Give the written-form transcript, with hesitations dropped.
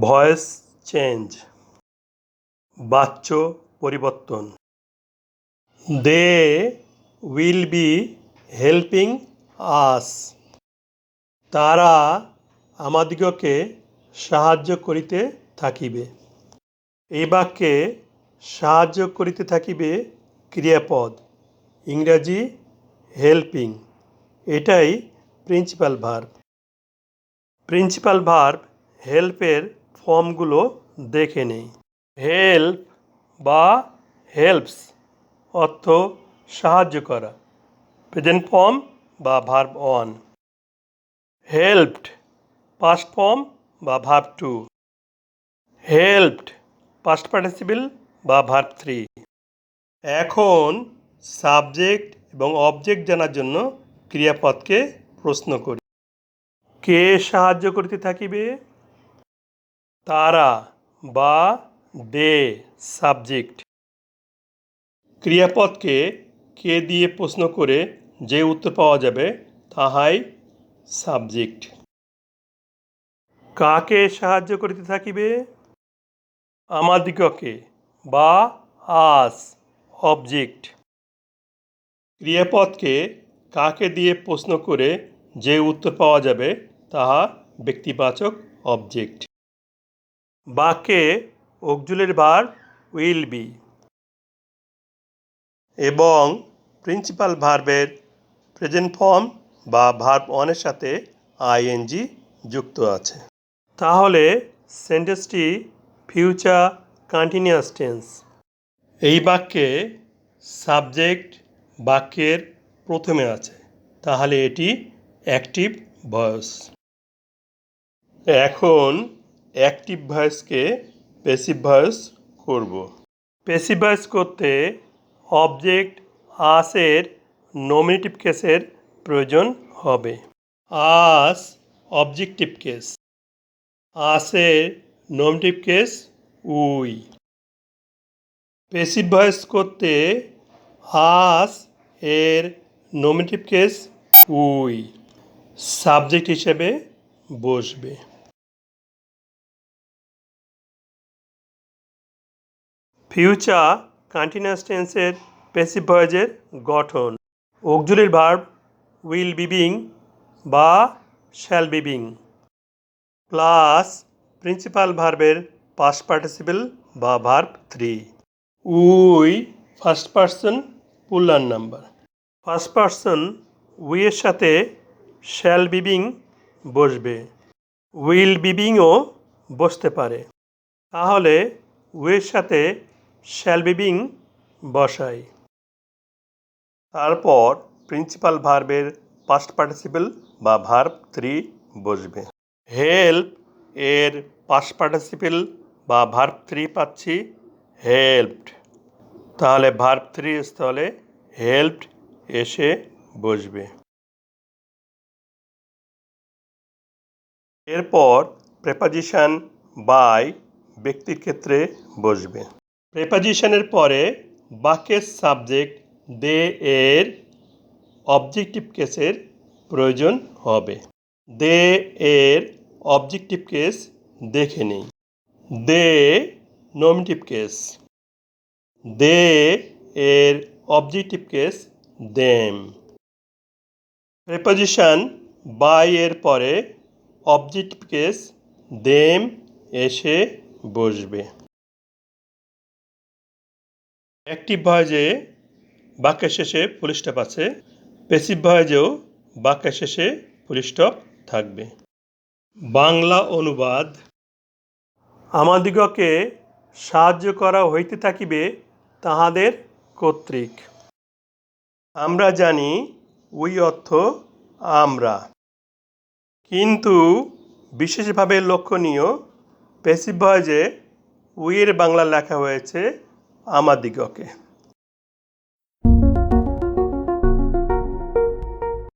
Voice change, বাচ্য পরিবর্তন। They will be helping us, তারা আমাদিগকে সাহায্য করিতে থাকিবে। এই বাক্যে সাহায্য করিতে থাকিবে ক্রিয়াপদ, ইংরাজি হেল্পিং। এটাই প্রিন্সিপাল ভার্ব। প্রিন্সিপাল ভার্ব হেল্পের ফর্মগুলো দেখে নেই। হেল্প বা হেল্পস অর্থ সাহায্য করা, প্রেজেন্ট ফর্ম বা verb one. Helped past form বা verb two. Helped past participle বা ভার্ব থ্রি। এখন সাবজেক্ট এবং অবজেক্ট জানার জন্য ক্রিয়াপদকে প্রশ্ন করি। কে সাহায্য করিতে থাকিবে? তারা বা দে সাবজেক্ট। ক্রিয়াপদকে কে দিয়ে প্রশ্ন করে যে উত্তর পাওয়া যাবে তাহাই সাবজেক্ট। কাকে সাহায্য করিতে থাকিবে? আমাদিগকে বা আস অবজেক্ট। ক্রিয়াপদকে কাকে দিয়ে প্রশ্ন করে যে উত্তর পাওয়া যাবে তাহা ব্যক্তিবাচক অবজেক্ট। বাক্যে অক্সিলারি ভার্ব উইল বি এবং প্রিন্সিপাল ভার্বের প্রেজেন্ট ফর্ম বা ভার্ব ওয়ানের সাথে আইএনজি যুক্ত আছে। তাহলে সেন্টেন্সটি ফিউচার কন্টিনিউয়াস টেন্স। এই বাক্যে সাবজেক্ট বাক্যের প্রথমে আছে, তাহলে এটি অ্যাক্টিভ ভয়েস। এখন অ্যাক্টিভ ভয়েসকে প্যাসিভ ভয়েস করব। প্যাসিভ ভয়েস করতে অবজেক্ট আসের নমিনেটিভ কেসের প্রয়োজন হবে। আস অবজেক্টিভ কেস, আসের nominative case we. Passive voice করতে আস এর নমিনেটিভ কেস উই সাবজেক্ট হিসেবে বসবে। ফিউচার কন্টিনিউয়াস টেন্সের প্যাসিভ ভয়েসের গঠন। Auxiliary verb will be being বা shall be being plus principal ভার্বের পাস্ট পার্টিসিপল বা verb three. We first person plural number. First person we এর সাথে শ্যাল বি বিং বসবে, উইল বি বিংও বসতে পারে। তাহলে উই এর সাথে শ্যাল বি বিং বসাই। তারপর প্রিন্সিপাল ভার্বের পাস্ট পার্টিসিপল বা ভার্ব থ্রি বসবে। হেল্প এর পাস্ট পার্টিসিপল বা ভার্ব থ্রি পাচ্ছি হেল্পড, তাহলে ভার্ব থ্রি স্থলে হেল্পড এসে বসবে। এরপর প্রেপোজিশন বাই ব্যক্তির ক্ষেত্রে বসবে। প্রেপোজিশনের পরে বাক্যের সাবজেক্ট দে এর অবজেক্টিভ কেসের প্রয়োজন হবে। দে এর অবজেক্টিভ কেস দেখে নেই। দে নমিনেটিভ কেস, দে এর objective case them. Preposition by এর পরে অবজেক্টিভ কেস দেম এসে বসবে। অ্যাক্টিভ ভয়েসে বাক্যের শেষে ফুল স্টপ আছে, প্যাসিভ ভয়েসেও বাক্যের শেষে ফুল স্টপ থাকবে। বাংলা অনুবাদ। আমাদিগকে সাহায্য করা হইতে থাকিবে তাহাদের কর্তৃক। আমরা জানি উই অর্থ আমরা, কিন্তু বিশেষভাবে লক্ষণীয় প্যাসিভ ভয়েসে উই এর বাংলা লেখা হয়েছে আমাদিগকে।